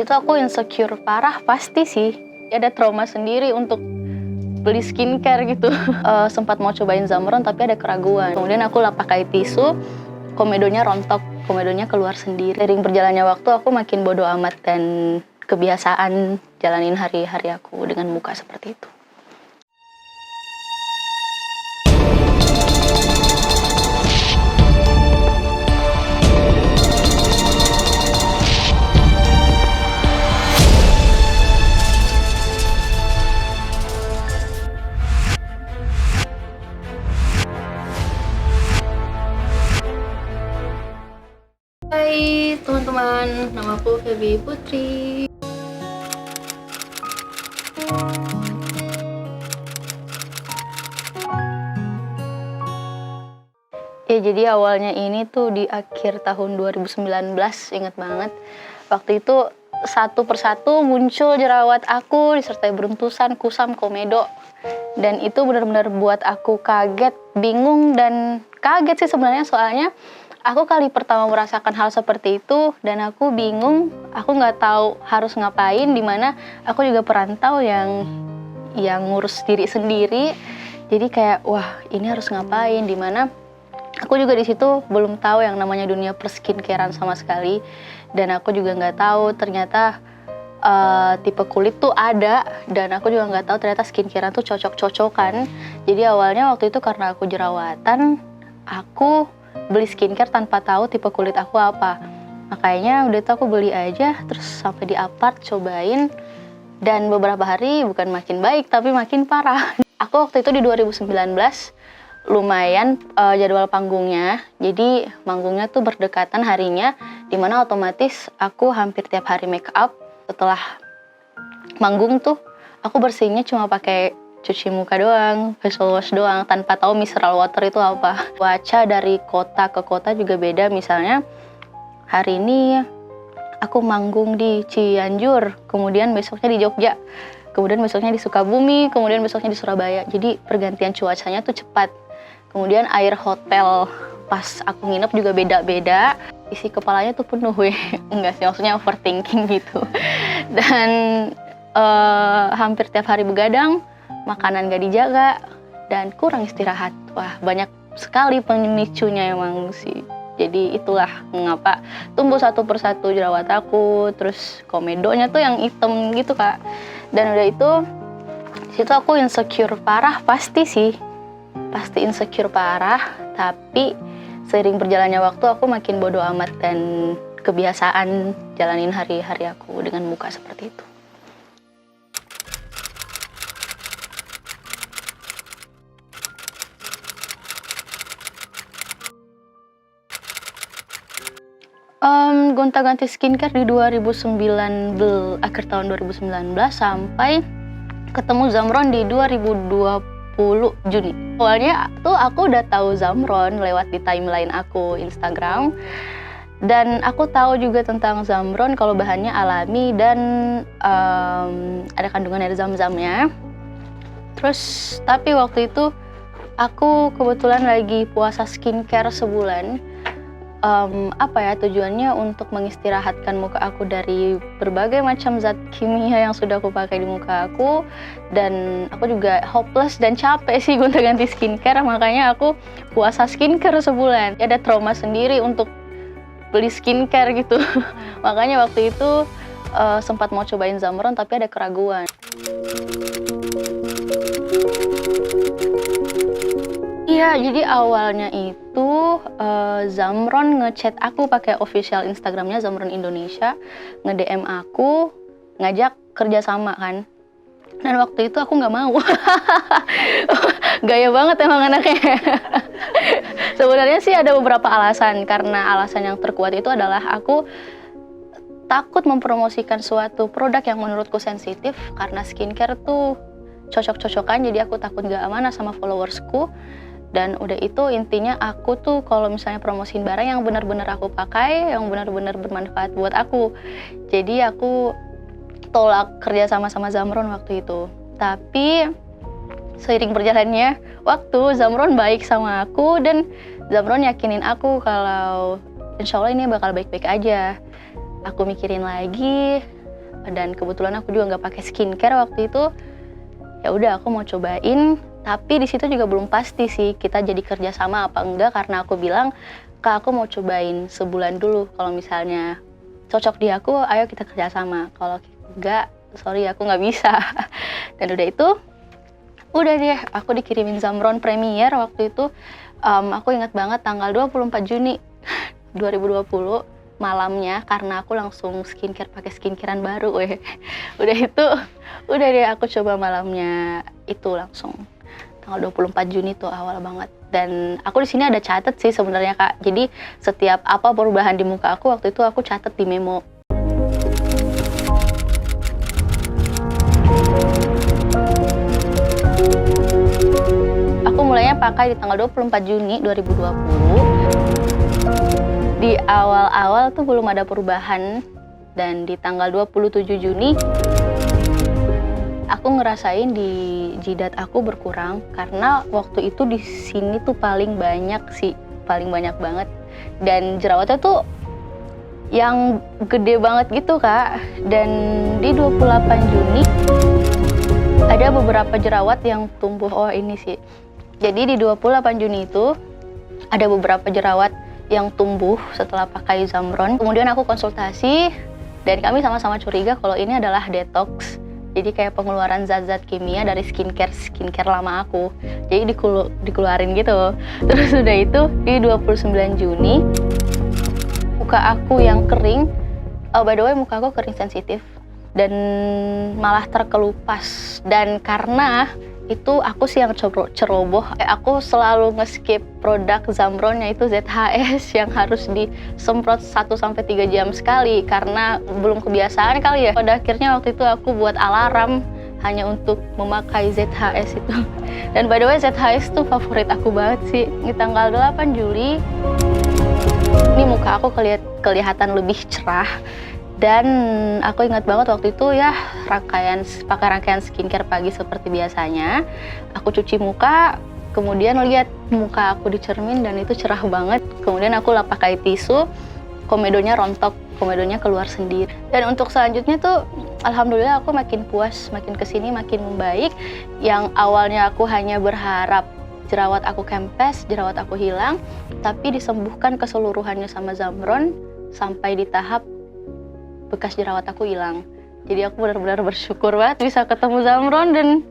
Itu aku insecure parah pasti sih. Ada trauma sendiri untuk beli skincare gitu. Sempat mau cobain Zamron tapi ada keraguan. Kemudian aku lah pakai tisu, komedonya rontok, komedonya keluar sendiri. Seiring berjalannya waktu aku makin bodo amat dan kebiasaan jalanin hari-hari aku dengan muka seperti itu. Hai teman-teman, namaku Feby Putri. Ya jadi awalnya ini tuh di akhir tahun 2019, inget banget. Waktu itu satu persatu muncul jerawat aku disertai beruntusan, kusam, komedo. Dan itu benar-benar buat aku kaget, bingung, dan kaget sih sebenarnya soalnya aku kali pertama merasakan hal seperti itu dan aku bingung, aku nggak tahu harus ngapain, dimana aku juga perantau yang ngurus diri sendiri. Jadi kayak wah ini harus ngapain, dimana aku juga di situ belum tahu yang namanya dunia perskincarean sama sekali, dan aku juga nggak tahu ternyata tipe kulit tuh ada, dan aku juga nggak tahu ternyata skincarean tuh cocok-cocokan. Jadi awalnya waktu itu karena aku jerawatan, aku beli skincare tanpa tahu tipe kulit aku apa. Makanya udah itu aku beli aja, terus sampai di apart cobain, dan beberapa hari bukan makin baik tapi makin parah. Aku waktu itu di 2019 lumayan jadwal panggungnya, jadi manggungnya tuh berdekatan harinya, dimana otomatis aku hampir tiap hari make up. Setelah manggung tuh aku bersihnya cuma pakai cuci muka doang, facial wash doang, tanpa tahu mineral water itu apa. Cuaca dari kota ke kota juga beda. Misalnya hari ini aku manggung di Cianjur, kemudian besoknya di Jogja, kemudian besoknya di Sukabumi, kemudian besoknya di Surabaya. Jadi pergantian cuacanya tuh cepat. Kemudian air hotel pas aku nginep juga beda-beda. Isi kepalanya tuh penuh enggak sih, maksudnya overthinking gitu. Dan hampir tiap hari begadang, makanan gak dijaga, dan kurang istirahat. Wah, banyak sekali pemicunya emang sih. Jadi itulah mengapa tumbuh satu persatu jerawat aku, terus komedonya tuh yang hitam gitu Kak. Dan udah itu, situ aku insecure parah pasti sih. Pasti insecure parah, tapi seiring berjalannya waktu aku makin bodo amat dan kebiasaan jalanin hari-hari aku dengan muka seperti itu. Gonta-ganti skincare di 2019, akhir tahun 2019 sampai ketemu Zamron di 2020 Juni. Awalnya tuh aku udah tahu Zamron lewat di timeline aku Instagram, dan aku tahu juga tentang Zamron kalau bahannya alami dan ada kandungan air zam-zamnya. Terus tapi waktu itu aku kebetulan lagi puasa skincare sebulan. Tujuannya untuk mengistirahatkan muka aku dari berbagai macam zat kimia yang sudah aku pakai di muka aku, dan aku juga hopeless dan capek sih gonta-ganti skincare, makanya aku puasa skincare sebulan. Ada trauma sendiri untuk beli skincare gitu. Makanya waktu itu sempat mau cobain Zamron tapi ada keraguan. Iya, jadi awalnya itu Zamron ngechat aku pakai official Instagramnya Zamron Indonesia, nge-DM aku, ngajak kerjasama kan. Dan waktu itu aku nggak mau. Gaya banget emang anaknya. Sebenarnya sih ada beberapa alasan, karena alasan yang terkuat itu adalah aku takut mempromosikan suatu produk yang menurutku sensitif, karena skincare tuh cocok-cocokan, jadi aku takut gak amanah sama followersku. Dan udah itu intinya aku tuh kalau misalnya promosiin barang yang benar-benar aku pakai, yang benar-benar bermanfaat buat aku. Jadi aku tolak kerja sama Zamron waktu itu. Tapi seiring berjalannya waktu, Zamron baik sama aku, dan Zamron yakinin aku kalau insya Allah ini bakal baik-baik aja. Aku mikirin lagi, dan kebetulan aku juga nggak pakai skincare waktu itu. Ya udah aku mau cobain, tapi di situ juga belum pasti sih kita jadi kerja sama apa enggak, karena aku bilang, Kak aku mau cobain sebulan dulu, kalau misalnya cocok di aku ayo kita kerja sama, kalau enggak sorry aku nggak bisa. Dan udah itu udah deh aku dikirimin Zamron Premier waktu itu. Aku ingat banget tanggal 24 Juni 2020 malamnya, karena aku langsung skincare pakai skincarean baru weh. Udah itu udah deh aku coba malamnya itu langsung tanggal 24 Juni tuh awal banget. Dan aku di sini ada catat sih sebenarnya Kak. Jadi setiap apa perubahan di muka aku waktu itu aku catat di memo. Aku mulainya pakai di tanggal 24 Juni 2020. Di awal-awal tuh belum ada perubahan, dan di tanggal 27 Juni aku ngerasain di jidat aku berkurang, karena waktu itu di sini tuh paling banyak sih, paling banyak banget, dan jerawatnya tuh yang gede banget gitu Kak. Dan di 28 Juni ada beberapa jerawat yang tumbuh. Oh ini sih, jadi di 28 Juni itu ada beberapa jerawat yang tumbuh setelah pakai Zamron. Kemudian aku konsultasi dan kami sama-sama curiga kalau ini adalah detox. Jadi kayak pengeluaran zat-zat kimia dari skincare lama aku. Jadi dikeluarin gitu. Terus udah itu di 29 Juni muka aku yang kering. Oh by the way muka aku kering sensitif dan malah terkelupas. Dan karena itu aku sih yang ceroboh. Aku selalu nge-skip produk Zamron, yaitu ZHS yang harus disemprot 1-3 jam sekali karena belum kebiasaan kali ya. Pada akhirnya waktu itu aku buat alarm hanya untuk memakai ZHS itu. Dan by the way ZHS tuh favorit aku banget sih. Di tanggal 8 Juli ini muka aku kelihatan lebih cerah. Dan aku ingat banget waktu itu ya pakai rangkaian skincare pagi seperti biasanya. Aku cuci muka, kemudian lihat muka aku di cermin dan itu cerah banget. Kemudian aku pakai tisu, komedonya rontok, komedonya keluar sendiri. Dan untuk selanjutnya tuh alhamdulillah aku makin puas, makin kesini makin membaik. Yang awalnya aku hanya berharap jerawat aku kempes, jerawat aku hilang, tapi disembuhkan keseluruhannya sama Zamron sampai di tahap bekas jerawat aku hilang. Jadi aku benar-benar bersyukur banget bisa ketemu Zamron. Dan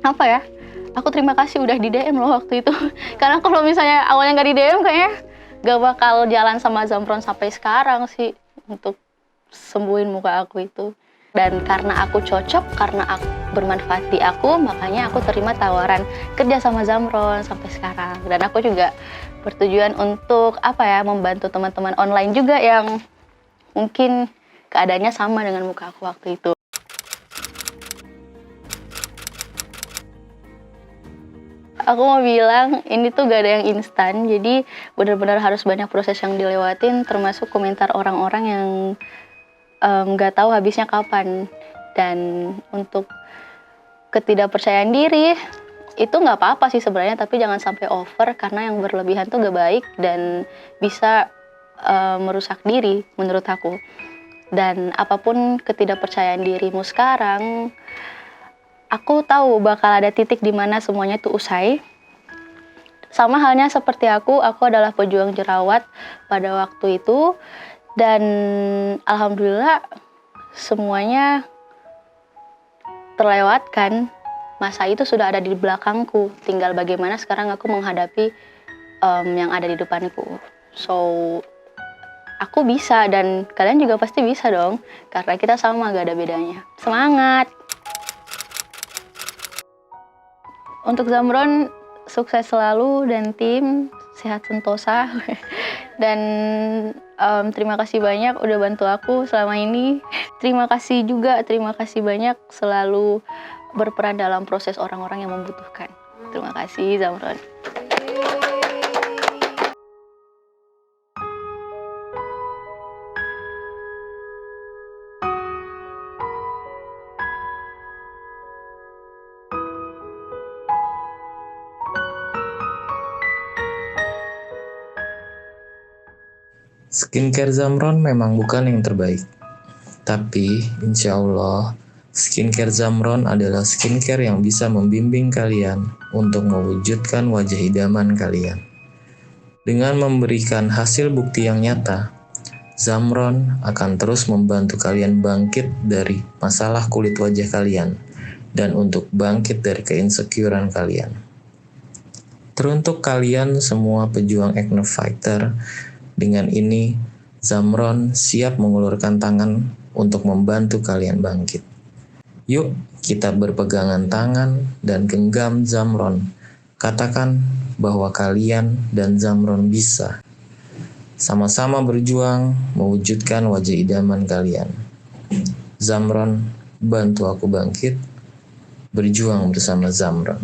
apa ya, aku terima kasih udah di DM loh waktu itu. Karena kalau misalnya awalnya nggak di DM kayaknya gak bakal jalan sama Zamron sampai sekarang sih untuk sembuhin muka aku itu. Dan karena aku cocok, karena aku bermanfaat di aku, makanya aku terima tawaran kerja sama Zamron sampai sekarang. Dan aku juga bertujuan untuk apa ya, membantu teman-teman online juga yang mungkin keadaannya sama dengan muka aku waktu itu. Aku mau bilang ini tuh gak ada yang instan, jadi benar-benar harus banyak proses yang dilewatin, termasuk komentar orang-orang yang gak tahu habisnya kapan. Dan untuk ketidakpercayaan diri itu nggak apa-apa sih sebenarnya, tapi jangan sampai over, karena yang berlebihan tuh gak baik dan bisa merusak diri menurut aku. Dan apapun ketidakpercayaan dirimu sekarang, aku tahu bakal ada titik di mana semuanya tuh usai. Sama halnya seperti aku adalah pejuang jerawat pada waktu itu. Dan alhamdulillah semuanya terlewatkan. Masa itu sudah ada di belakangku. Tinggal bagaimana sekarang aku menghadapi yang ada di depanku. So aku bisa, dan kalian juga pasti bisa dong, karena kita sama, gak ada bedanya. Semangat! Untuk Zamron, sukses selalu dan tim, sehat sentosa. Dan terima kasih banyak udah bantu aku selama ini. Terima kasih banyak selalu berperan dalam proses orang-orang yang membutuhkan. Terima kasih Zamron. Skincare Zamron memang bukan yang terbaik, Tapi insya Allah, skincare Zamron adalah skincare yang bisa membimbing kalian untuk mewujudkan wajah idaman kalian. Dengan memberikan hasil bukti yang nyata, Zamron akan terus membantu kalian bangkit dari masalah kulit wajah kalian dan untuk bangkit dari keinsecurean kalian. Teruntuk kalian semua pejuang acne fighter, dengan ini Zamron siap mengulurkan tangan untuk membantu kalian bangkit. Yuk kita berpegangan tangan dan genggam Zamron. Katakan bahwa kalian dan Zamron bisa sama-sama berjuang mewujudkan wajah idaman kalian. Zamron, bantu aku bangkit, berjuang bersama Zamron.